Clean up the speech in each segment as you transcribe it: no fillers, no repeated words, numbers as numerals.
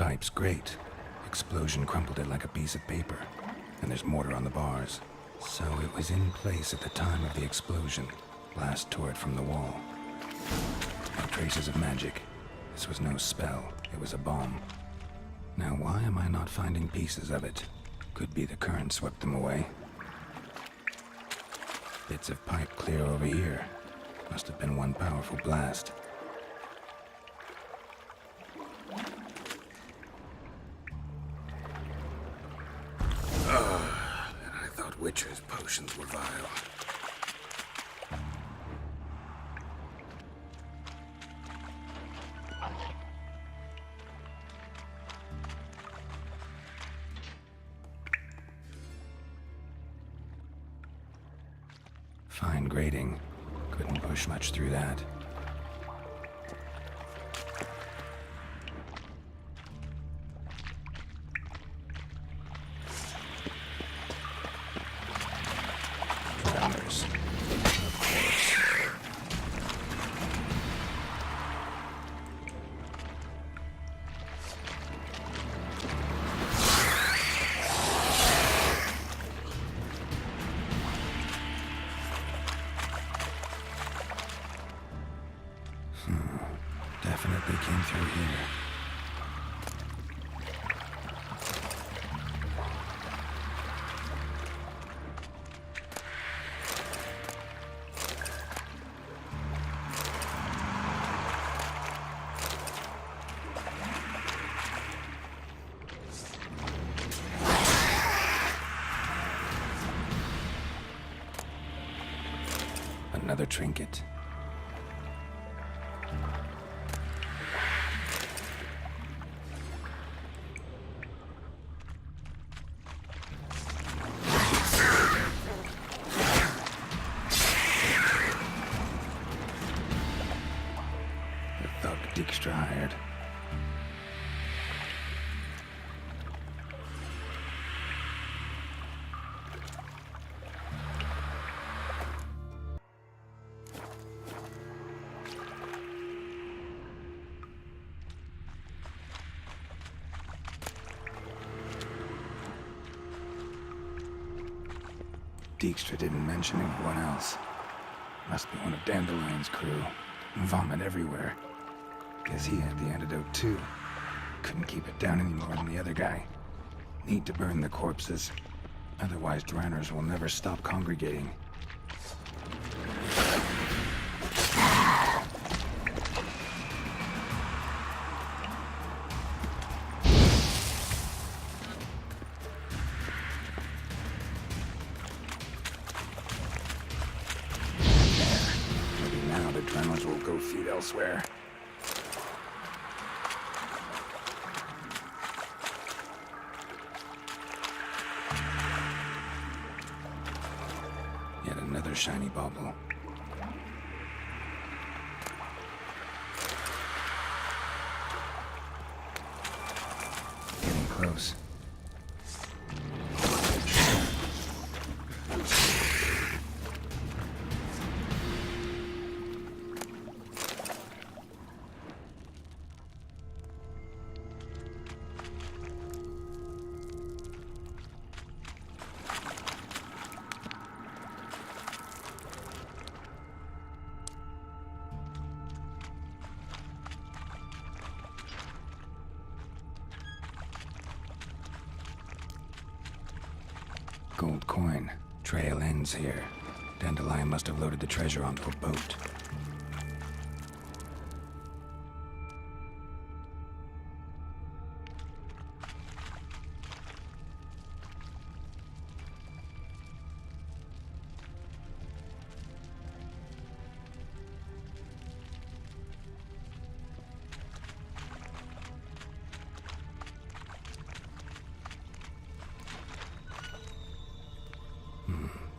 Pipe's great. Explosion crumpled it like a piece of paper. And there's mortar on the bars. So it was in place at the time of the explosion. Blast tore it from the wall. No traces of magic. This was no spell. It was a bomb. Now why am I not finding pieces of it? Could be the current swept them away. Bits of pipe clear over here. Must have been one powerful blast. And I thought Witcher's potions were vile. Fine grading. Couldn't push much through that. Tremors. Of course. Definitely came through here. Another trinket. Dijkstra hired. Dijkstra didn't mention anyone else. Must be one of Dandelion's crew. Vomit everywhere. Guess he had the antidote too. Couldn't keep it down any more than the other guy. Need to burn the corpses. Otherwise, Dranners will never stop congregating. There. Maybe now the Dranners will go feed elsewhere. Yet another shiny bauble. Getting close. Gold coin. Trail ends here. Dandelion must have loaded the treasure onto a boat.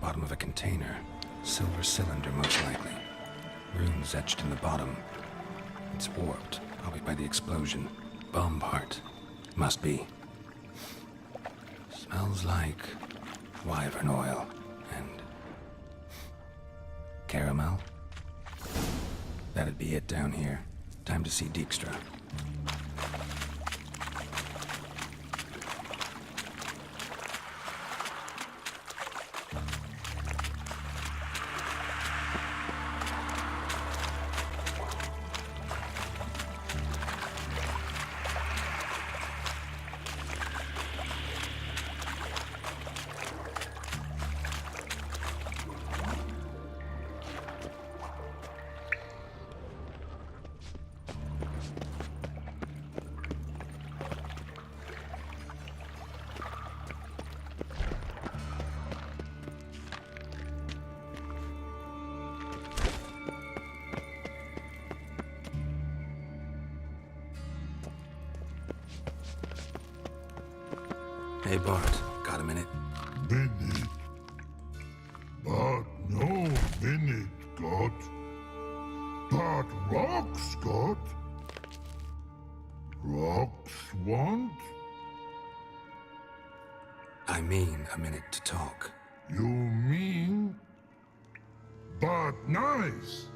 Bottom of a container. Silver cylinder, most likely. Runes etched in the bottom. It's warped, probably by the explosion. Bomb part. Must be. Smells like wyvern oil and caramel. That'd be it down here. Time to see Dijkstra. Hey Bart, got a minute? Minute. But no minute got. But rocks got. Rocks want? I mean a minute to talk. You mean? But nice.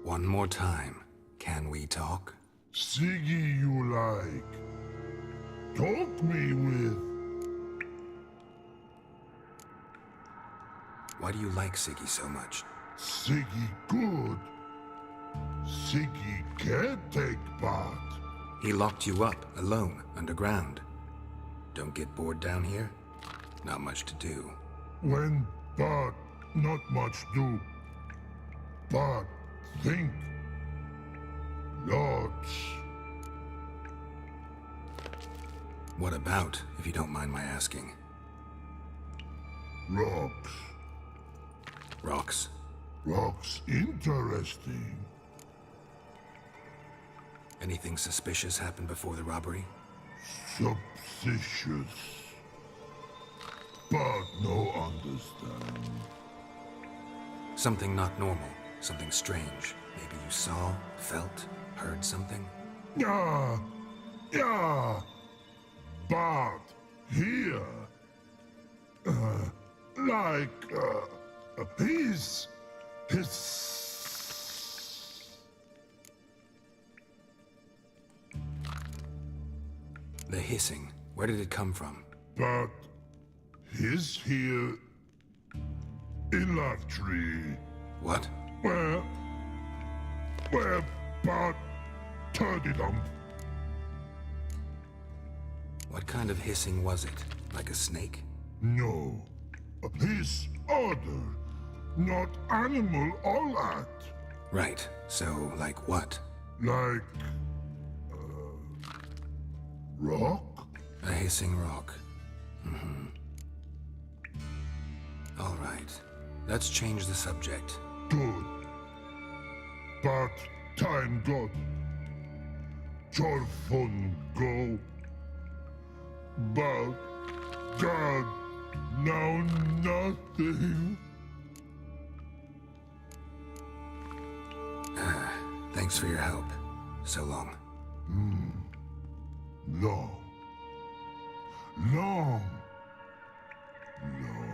One more time. Can we talk? Siggy you like. Talk me with. Why do you like Siggy so much? Siggy good. Siggy can't take part. He locked you up, alone, underground. Don't get bored down here? Not much to do. When but not much do. But think. Lots. What about, if you don't mind my asking? Rocks. Rocks? Rocks interesting. Anything suspicious happened before the robbery? Suspicious. But no understand. Something not normal, something strange. Maybe you saw, felt, heard something? Yeah. Yeah. But here. A piece. The hissing, where did it come from? But his here in Love Tree. What? Where but Turdydump. What kind of hissing was it? Like a snake? No. A piece other. Not animal all that. Right, so like what? Like rock? A hissing rock. Mm-hmm. All right, let's change the subject. Good. But time got. Jorfun go. But God, now nothing. Thanks for your help. So long. Long. Long. Long.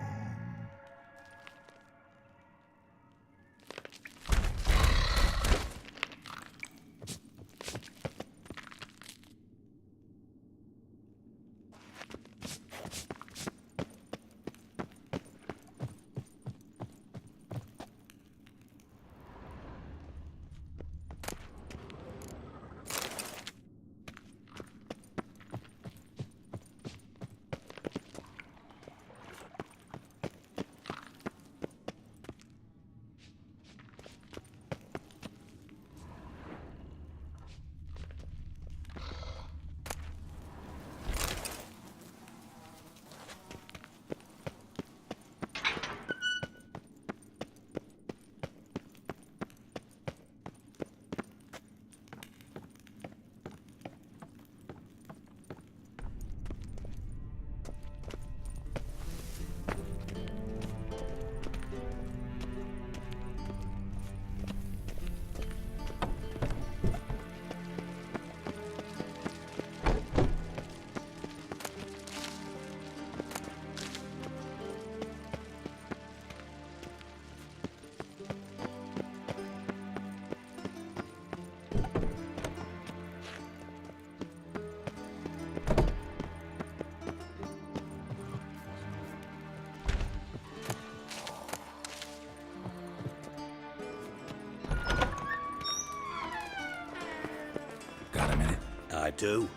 Got a minute? I do.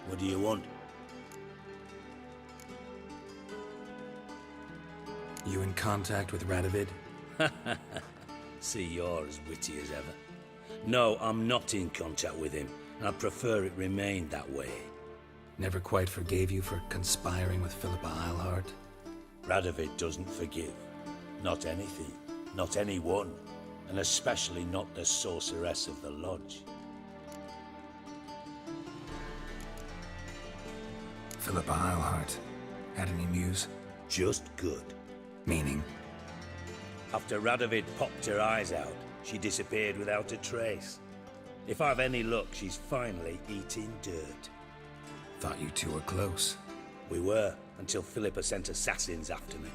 What do you want? You in contact with Radovid? See, you're as witty as ever. No, I'm not in contact with him. I prefer it remained that way. Never quite forgave you for conspiring with Philippa Eilhart? Radovid doesn't forgive. Not anything. Not anyone. And especially not the sorceress of the Lodge. Philippa Eilhart. Had any news? Just good. Meaning? After Radovid popped her eyes out, she disappeared without a trace. If I've any luck, she's finally eating dirt. Thought you two were close. We were, until Philippa sent assassins after me.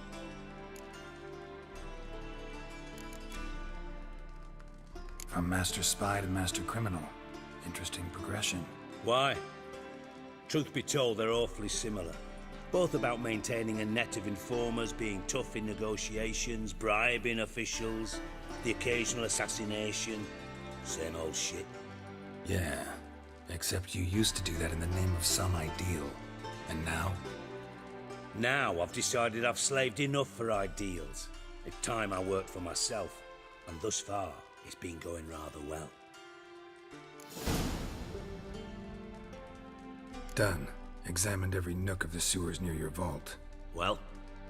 From master spy to master criminal. Interesting progression. Why? Truth be told, they're awfully similar. Both about maintaining a net of informers, being tough in negotiations, bribing officials, the occasional assassination. Same old shit. Yeah, except you used to do that in the name of some ideal. And now? Now I've decided I've slaved enough for ideals. It's time I worked for myself. And thus far, it's been going rather well. Done. Examined every nook of the sewers near your vault. Well,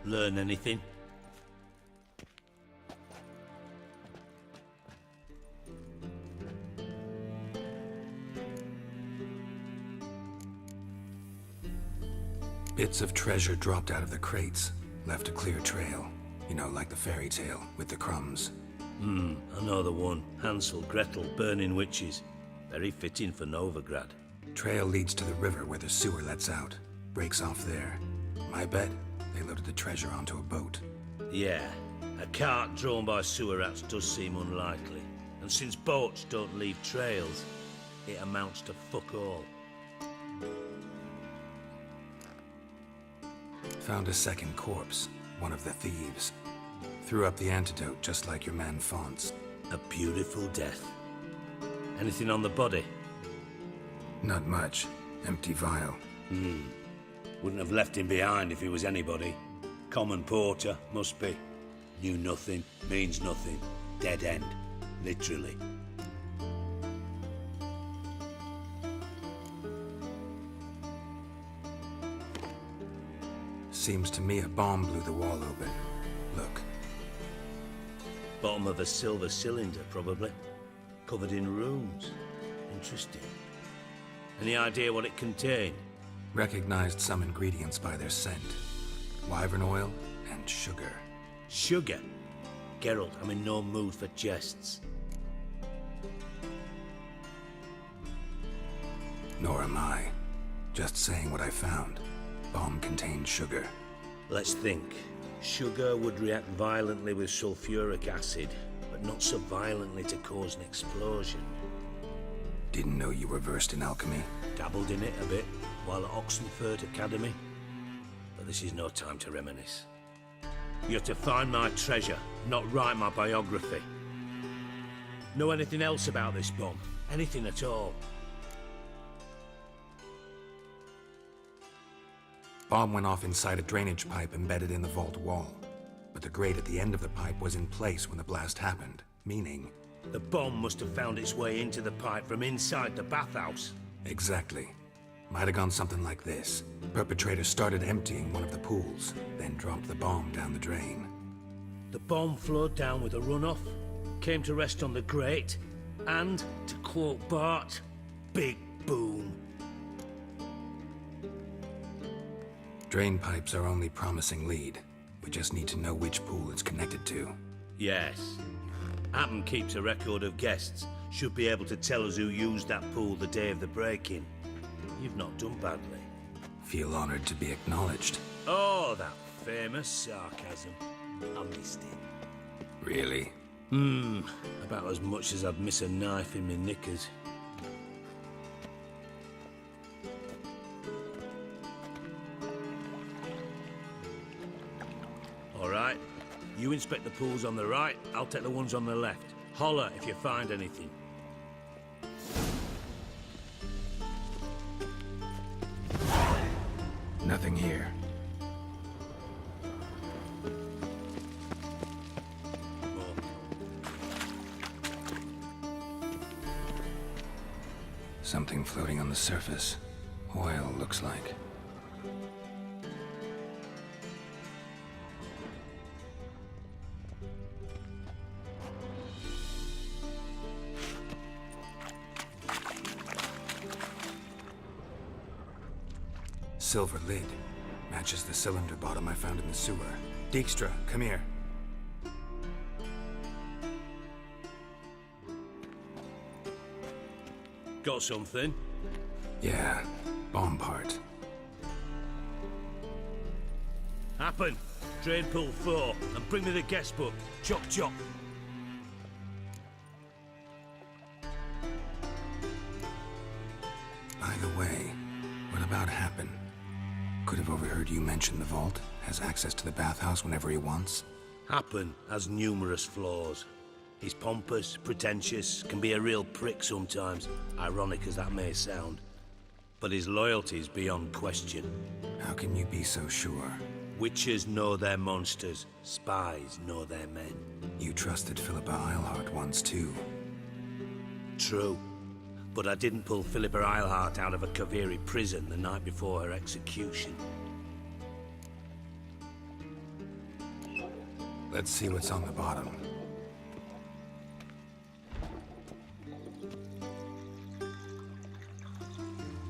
learn anything? Bits of treasure dropped out of the crates. Left a clear trail. You know, like the fairy tale, with the crumbs. I know the one. Hansel, Gretel, burning witches. Very fitting for Novigrad. Trail leads to the river where the sewer lets out. Breaks off there. My bet, they loaded the treasure onto a boat. Yeah, a cart drawn by sewer rats does seem unlikely. And since boats don't leave trails, it amounts to fuck all. Found a second corpse, one of the thieves. Threw up the antidote just like your man Fonts. A beautiful death. Anything on the body? Not much. Empty vial. Wouldn't have left him behind if he was anybody. Common porter, must be. Knew nothing, means nothing. Dead end. Literally. Seems to me a bomb blew the wall open. Look. Bottom of a silver cylinder, probably. Covered in runes. Interesting. Any idea what it contained? Recognized some ingredients by their scent. Wyvern oil and sugar. Sugar? Geralt, I'm in no mood for jests. Nor am I. Just saying what I found. Bomb contained sugar. Let's think. Sugar would react violently with sulfuric acid, but not so violently to cause an explosion. Didn't know you were versed in alchemy. Dabbled in it a bit while at Oxenford Academy. But this is no time to reminisce. You're to find my treasure, not write my biography. Know anything else about this bomb? Anything at all? Bomb went off inside a drainage pipe embedded in the vault wall. But the grate at the end of the pipe was in place when the blast happened, meaning... The bomb must have found its way into the pipe from inside the bathhouse. Exactly. Might have gone something like this. Perpetrator started emptying one of the pools, then dropped the bomb down the drain. The bomb flowed down with a runoff, came to rest on the grate, and, to quote Bart, big boom. Drain pipes are only promising lead. We just need to know which pool it's connected to. Yes. Appen keeps a record of guests. Should be able to tell us who used that pool the day of the break-in. You've not done badly. Feel honored to be acknowledged. Oh, that famous sarcasm. I missed it. Really? About as much as I'd miss a knife in my knickers. All right. You inspect the pools on the right, I'll take the ones on the left. Holler if you find anything. Nothing here. More. Something floating on the surface. Oil, looks like. silver lid. Matches the cylinder bottom I found in the sewer. Dijkstra, come here. Got something? Yeah, bomb part. Happen. Drain pool 4, and bring me the guest book. Chop chop. By the way, what about Happen? Could have overheard you mention the vault. Has access to the bathhouse whenever he wants. Happen has numerous flaws. He's pompous, pretentious, can be a real prick sometimes, ironic as that may sound. But his loyalty is beyond question. How can you be so sure? Witches know their monsters, spies know their men. You trusted Philippa Eilhart once too. True. But I didn't pull Philippa Eilhart out of a Kaviri prison the night before her execution. Let's see what's on the bottom.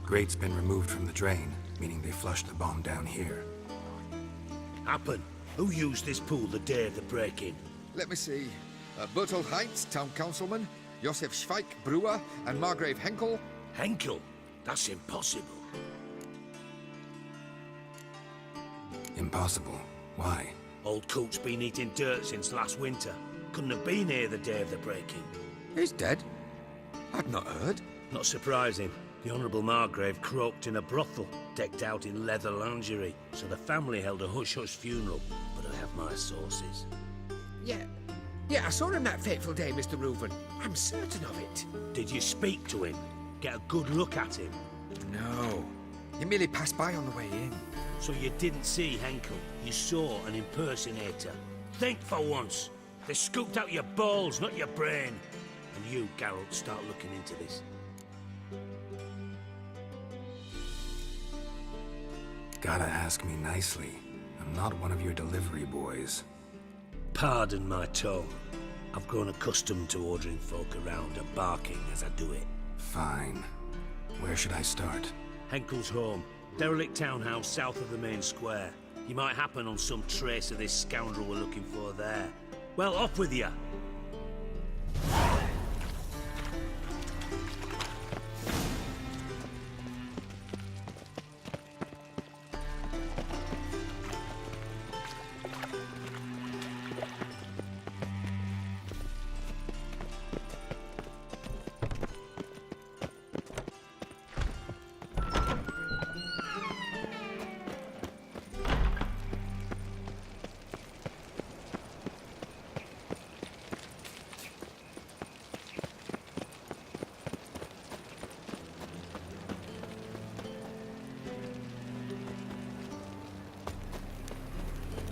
Grate's been removed from the drain, meaning they flushed the bomb down here. Happen. Who used this pool the day of the break-in? Let me see. Bertolt Heinz, town councilman, Josef Schweik, brewer, and Margrave Henkel. Henkel? That's impossible. Impossible. Why? Old Coot's been eating dirt since last winter. Couldn't have been here the day of the break-in. He's dead? I'd not heard. Not surprising. The Honourable Margrave croaked in a brothel, decked out in leather lingerie, so the family held a hush-hush funeral, but I have my sources. Yeah, I saw him that fateful day, Mr. Reuven. I'm certain of it. Did you speak to him? Get a good look at him? No. He merely passed by on the way in. So you didn't see Henkel, you saw an impersonator. Think for once. They scooped out your balls, not your brain. And you, Geralt, start looking into this. Gotta ask me nicely. I'm not one of your delivery boys. Pardon my tone. I've grown accustomed to ordering folk around and barking as I do it. Fine. Where should I start? Henkel's home. Derelict townhouse south of the main square. You might happen on some trace of this scoundrel we're looking for there. Well, off with you!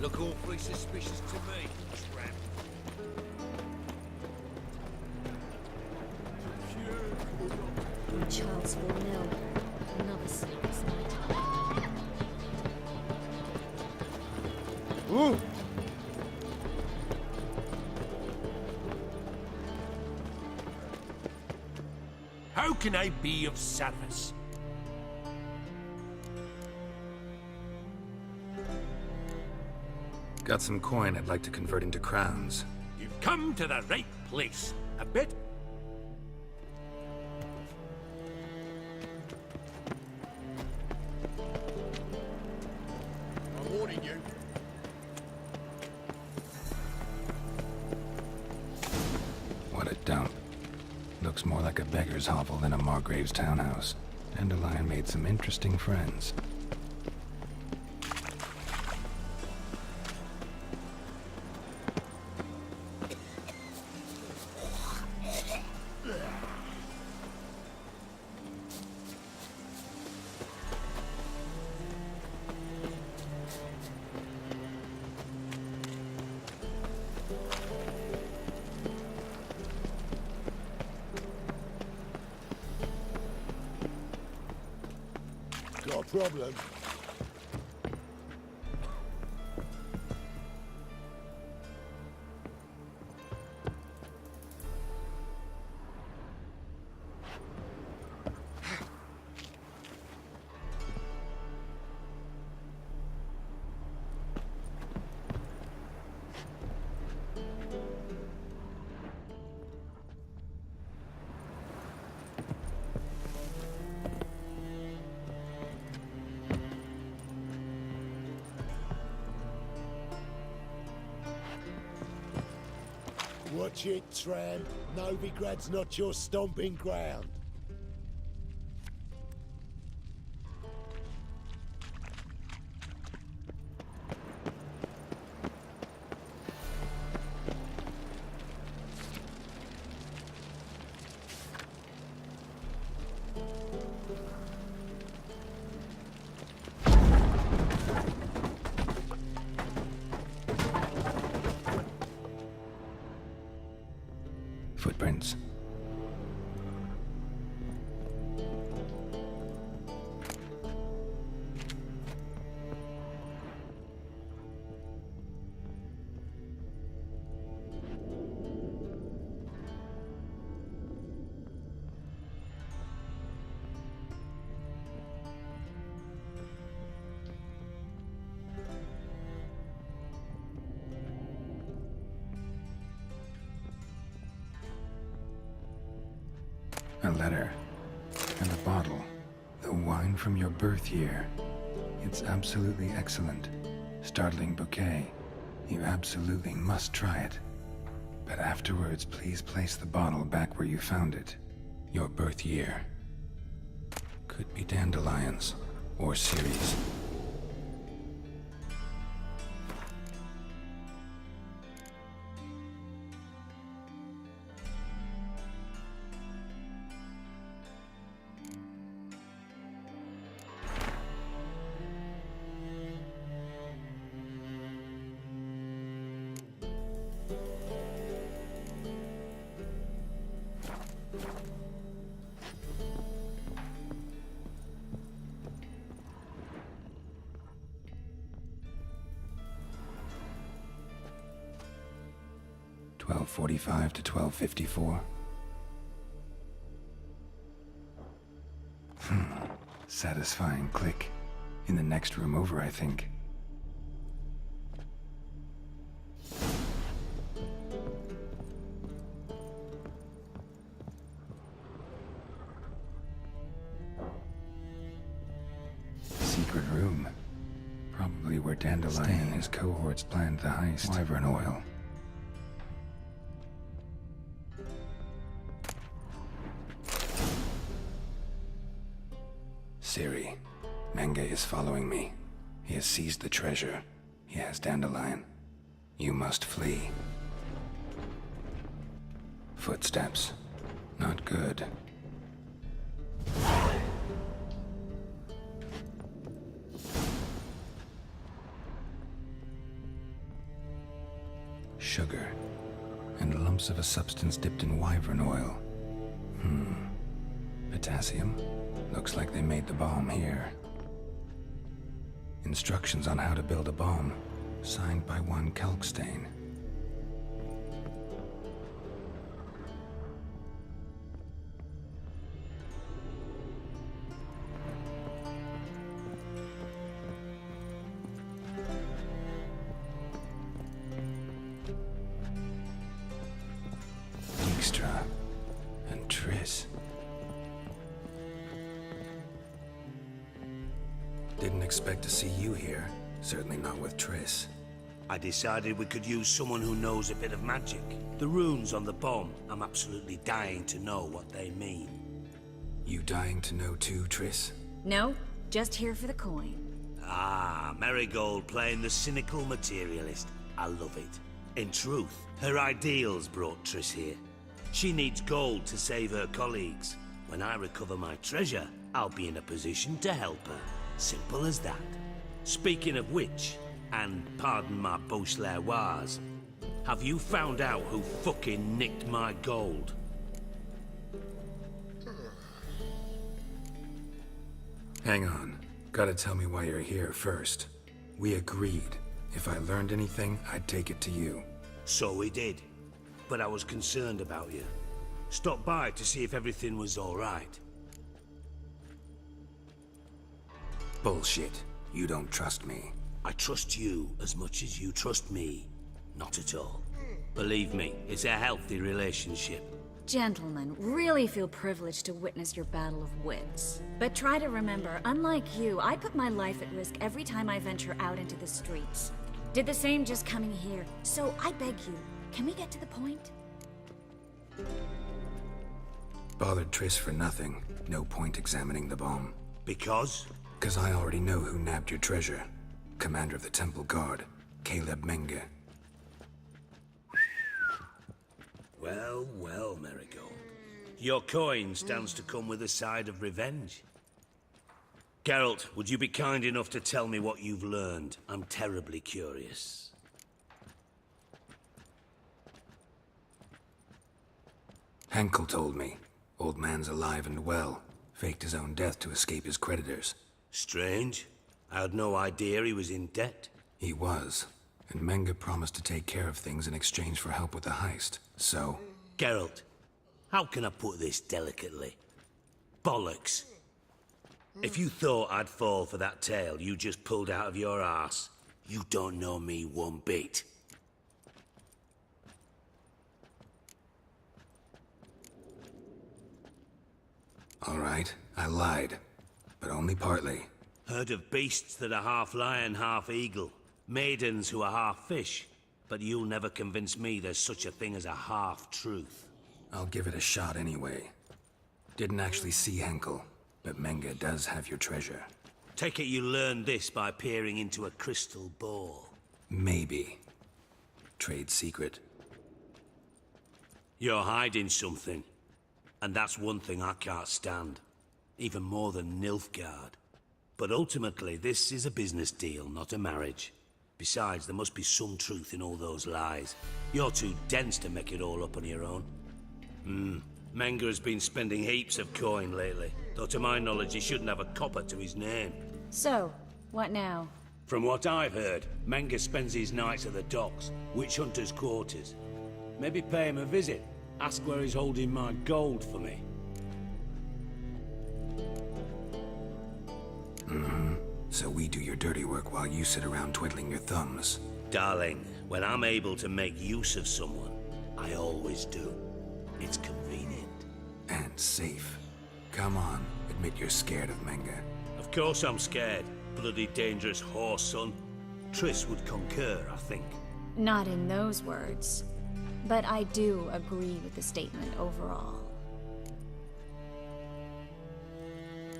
Look awfully suspicious to me, tramp. In Charlesville Mill, another sleepless night. Ooh! How can I be of service? Got some coin I'd like to convert into crowns. You've come to the right place. A bit. I'm warning you. What a dump. Looks more like a beggar's hovel than a Margrave's townhouse. Dandelion made some interesting friends. Got a problem? Watch it, tramp. Novigrad's not your stomping ground. Footprints. A letter. And a bottle. The wine from your birth year. It's absolutely excellent. Startling bouquet. You absolutely must try it. But afterwards, please place the bottle back where you found it. Your birth year. Could be dandelions. Or Ceres. .45 to 12:54. Satisfying click. In the next room over, I think. Secret room. Probably where Dandelion and his cohorts planned the heist. Wyvern oil. Ciri, Menge is following me. He has seized the treasure. He has Dandelion. You must flee. Footsteps. Not good. Sugar. And lumps of a substance dipped in wyvern oil. Potassium? Looks like they made the bomb here. Instructions on how to build a bomb, signed by one Kalkstein. Dijkstra and Triss. Didn't expect to see you here. Certainly not with Triss. I decided we could use someone who knows a bit of magic. The runes on the bomb, I'm absolutely dying to know what they mean. You dying to know too, Triss? No, just here for the coin. Ah, Marigold playing the cynical materialist. I love it. In truth, her ideals brought Triss here. She needs gold to save her colleagues. When I recover my treasure, I'll be in a position to help her. Simple as that. Speaking of which, and pardon my Beauclervois, have you found out who fucking nicked my gold? Hang on. Gotta tell me why you're here first. We agreed. If I learned anything, I'd take it to you. So we did. But I was concerned about you. Stopped by to see if everything was all right. Bullshit. You don't trust me. I trust you as much as you trust me. Not at all. Believe me, it's a healthy relationship. Gentlemen, really feel privileged to witness your battle of wits. But try to remember, unlike you, I put my life at risk every time I venture out into the streets. Did the same just coming here. So I beg you, can we get to the point? Bothered Triss for nothing. No point examining the bomb. Because? Because I already know who nabbed your treasure. Commander of the Temple Guard, Caleb Menge. Well, well, Marigold. Your coin stands to come with a side of revenge. Geralt, would you be kind enough to tell me what you've learned? I'm terribly curious. Henkel told me. Old man's alive and well. Faked his own death to escape his creditors. Strange. I had no idea he was in debt. He was. And Menge promised to take care of things in exchange for help with the heist. So... Geralt, how can I put this delicately? Bollocks. If you thought I'd fall for that tale you just pulled out of your arse, you don't know me one bit. All right, I lied. But only partly. Heard of beasts that are half lion, half eagle. Maidens who are half fish. But you'll never convince me there's such a thing as a half-truth. I'll give it a shot anyway. Didn't actually see Henkel, but Menge does have your treasure. Take it you learned this by peering into a crystal ball. Maybe. Trade secret. You're hiding something. And that's one thing I can't stand. Even more than Nilfgaard. But ultimately, this is a business deal, not a marriage. Besides, there must be some truth in all those lies. You're too dense to make it all up on your own. Menge has been spending heaps of coin lately. Though to my knowledge, he shouldn't have a copper to his name. So, what now? From what I've heard, Menge spends his nights at the docks, witch hunters' quarters. Maybe pay him a visit. Ask where he's holding my gold for me. So we do your dirty work while you sit around twiddling your thumbs. Darling, when I'm able to make use of someone, I always do. It's convenient. And safe. Come on, admit you're scared of Menge. Of course I'm scared. Bloody dangerous horse, son. Triss would concur, I think. Not in those words. But I do agree with the statement overall.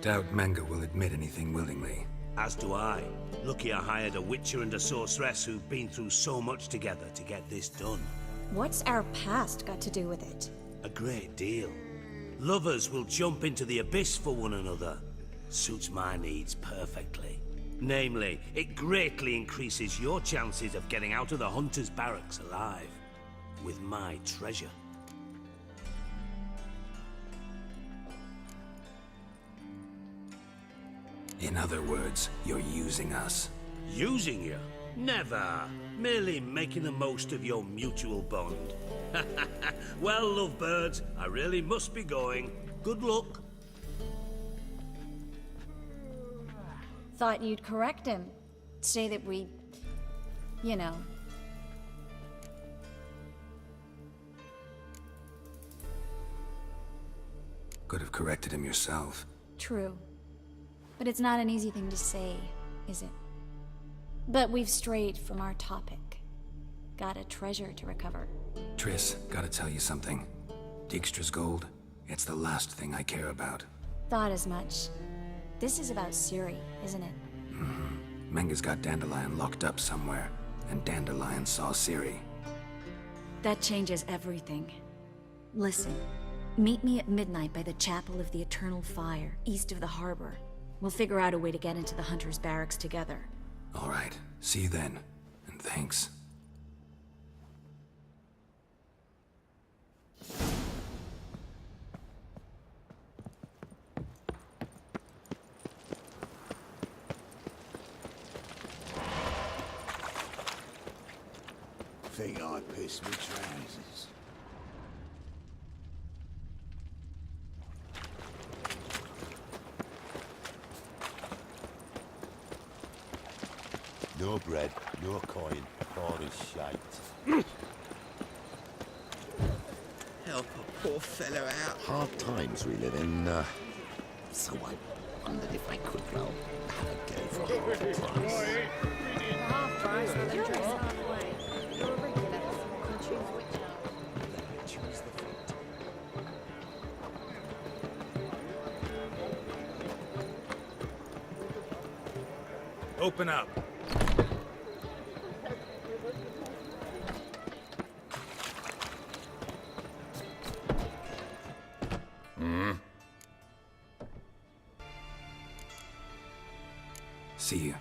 Doubt Menge will admit anything willingly. As do I. Lucky I hired a witcher and a sorceress who've been through so much together to get this done. What's our past got to do with it? A great deal. Lovers will jump into the abyss for one another. Suits my needs perfectly. Namely, it greatly increases your chances of getting out of the hunter's barracks alive. With my treasure. In other words, you're using us. Using you? Never. Merely making the most of your mutual bond. Well, lovebirds, I really must be going. Good luck. Thought you'd correct him. Say that we... you know... Could have corrected him yourself. True. But it's not an easy thing to say, is it? But we've strayed from our topic. Got a treasure to recover. Triss, gotta tell you something. Dijkstra's gold, it's the last thing I care about. Thought as much. This is about Ciri, isn't it? Menge's got Dandelion locked up somewhere, and Dandelion saw Ciri. That changes everything. Listen, meet me at midnight by the Chapel of the Eternal Fire, east of the harbor. We'll figure out a way to get into the Hunter's barracks together. All right, see you then, and thanks. Think I pissed my trousers. No bread, no coin, all is shite. Help a poor fellow out. Hard times we live in, so I wondered if I could, well, have a go for half price. Half price, well then dress halfway. You're a regular, so you can choose which half. Choose the fruit. Open up. See you.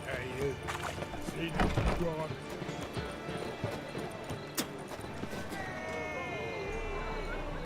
Hey, you. Seen